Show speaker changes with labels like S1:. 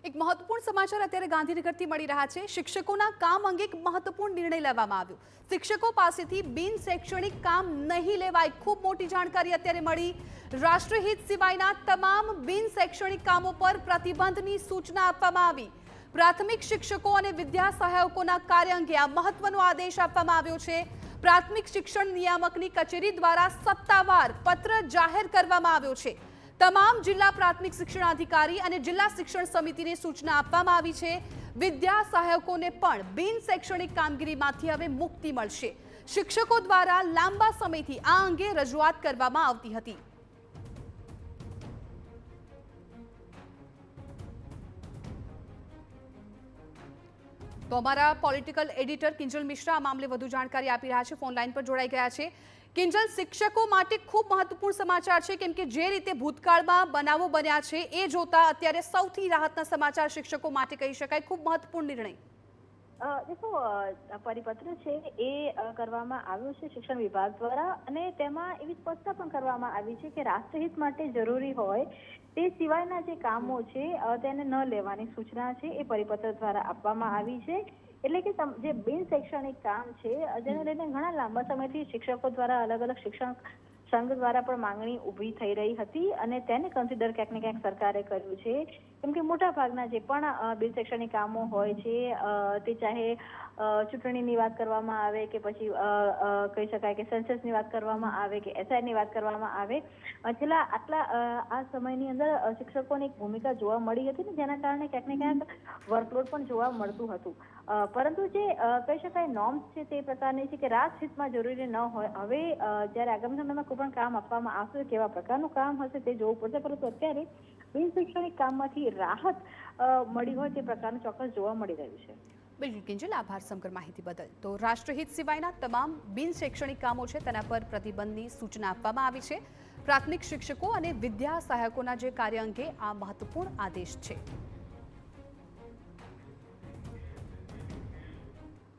S1: એક મહત્વપૂર્ણ સમાચાર અત્યારે ગાંધીનગરથી મળી રહ્યા છે। શિક્ષકોના કામ અંગે એક મહત્વપૂર્ણ નિર્ણય લેવામાં આવ્યો। શિક્ષકો પાસેથી બિન શૈક્ષણિક કામ નહીં લેવાય। ખૂબ મોટી જાણકારી અત્યારે મળી। રાષ્ટ્રહિત સિવાયના તમામ બિન શૈક્ષણિક કામો પર પ્રતિબંધની સૂચના આપવામાં આવી। પ્રાથમિક શિક્ષકો અને વિદ્યા સહાયકોના કાર્ય અંગે આ મહત્વનો આદેશ આપવામાં આવ્યો છે। પ્રાથમિક શિક્ષણ નિયામકની કચેરી દ્વારા સત્તાવાર પત્ર જાહેર કરવામાં આવ્યો છે। તમામ જિલ્લા પ્રાથમિક શિક્ષણાધિકારી અને જિલ્લા શિક્ષણ સમિતિને સૂચના આપવામાં આવી છે। વિદ્યા સહાયકોને પણ બિન શૈક્ષણિક કામગીરીમાંથી હવે મુક્તિ મળશે। શિક્ષકો દ્વારા લાંબા સમયથી આ અંગે રજૂઆત કરવામાં આવતી હતી। તો અમારા પોલિટિકલ એડિટર કિંજલ મિશ્રા આ મામલે વધુ જાણકારી આપી રહ્યા છે। ફોન લાઈન પર જોડાઈ ગયા છે। કિંજલ, શિક્ષકો માટે ખૂબ મહત્વપૂર્ણ સમાચાર છે, કેમ કે જે રીતે ભૂતકાળમાં બનાવો બન્યા છે એ જોતા અત્યારે સૌથી રાહતના સમાચાર શિક્ષકો માટે કહી શકાય। ખૂબ મહત્વપૂર્ણ નિર્ણય।
S2: देखो परिपत्र છે એ કરવામાં આવ્યો છે શિક્ષણ વિભાગ દ્વારા, અને તેમાં એવી સ્પષ્ટતા પણ કરવામાં આવી છે કે રાષ્ટ્રહિત માટે જરૂરી હોય તે સિવાયના જે કામો છે તેને ન લેવાની સૂચના છે એ પરિપત્ર દ્વારા આપવામાં આવી છે। એટલે કે જે બિન શૈક્ષણિક કામ છે જેને લઈને ઘણા લાંબા સમયથી શિક્ષકો દ્વારા અલગ અલગ શિક્ષણ સંઘ દ્વારા પણ માંગણી ઊભી થઈ રહી હતી, અને તેને કન્સિડર ક્યાંક ને ક્યાંક સરકારે કર્યું છે। કેમ કે મોટા ભાગના જે પણ બિન શૈક્ષણિક કામો હોય છે તે ચાહે ચૂંટણીની વાત કરવામાં આવે કે પછી કહી શકાય કે સેન્સસની વાત કરવામાં આવે કે એસઆઈની વાત કરવામાં આવે, છેલ્લા આટલા આ સમયની અંદર શિક્ષકોની એક ભૂમિકા જોવા મળી હતી ને, જેના કારણે ક્યાંક ને ક્યાંક વર્કલોડ પણ જોવા મળતું હતું। પરંતુ જે કહી શકાય નોર્મ્સ છે તે પ્રકારની છે કે રાષ્ટ્રહિતમાં જરૂરી ન હોય। હવે જ્યારે આગામી સમયમાં કોઈ પણ કામ આપવામાં આવશે, કેવા પ્રકારનું કામ હશે તે જોવું પડશે, પરંતુ અત્યારે બિન શૈક્ષણિક કામમાંથી રાહત મળી હોય તે પ્રકારનું ચોક્કસ જોવા મળી રહ્યું છે।
S1: બિલકુલ કિંજલ, આભાર સમગ્ર માહિતી બદલ। તો રાષ્ટ્રહિત સિવાયના તમામ બિન શૈક્ષણિક કામો છે તેના પર પ્રતિબંધની સૂચના આપવામાં આવી છે। પ્રાથમિક શિક્ષકો અને વિદ્યા સહાયકોના જે કાર્ય અંગે આ મહત્વપૂર્ણ આદેશ છે।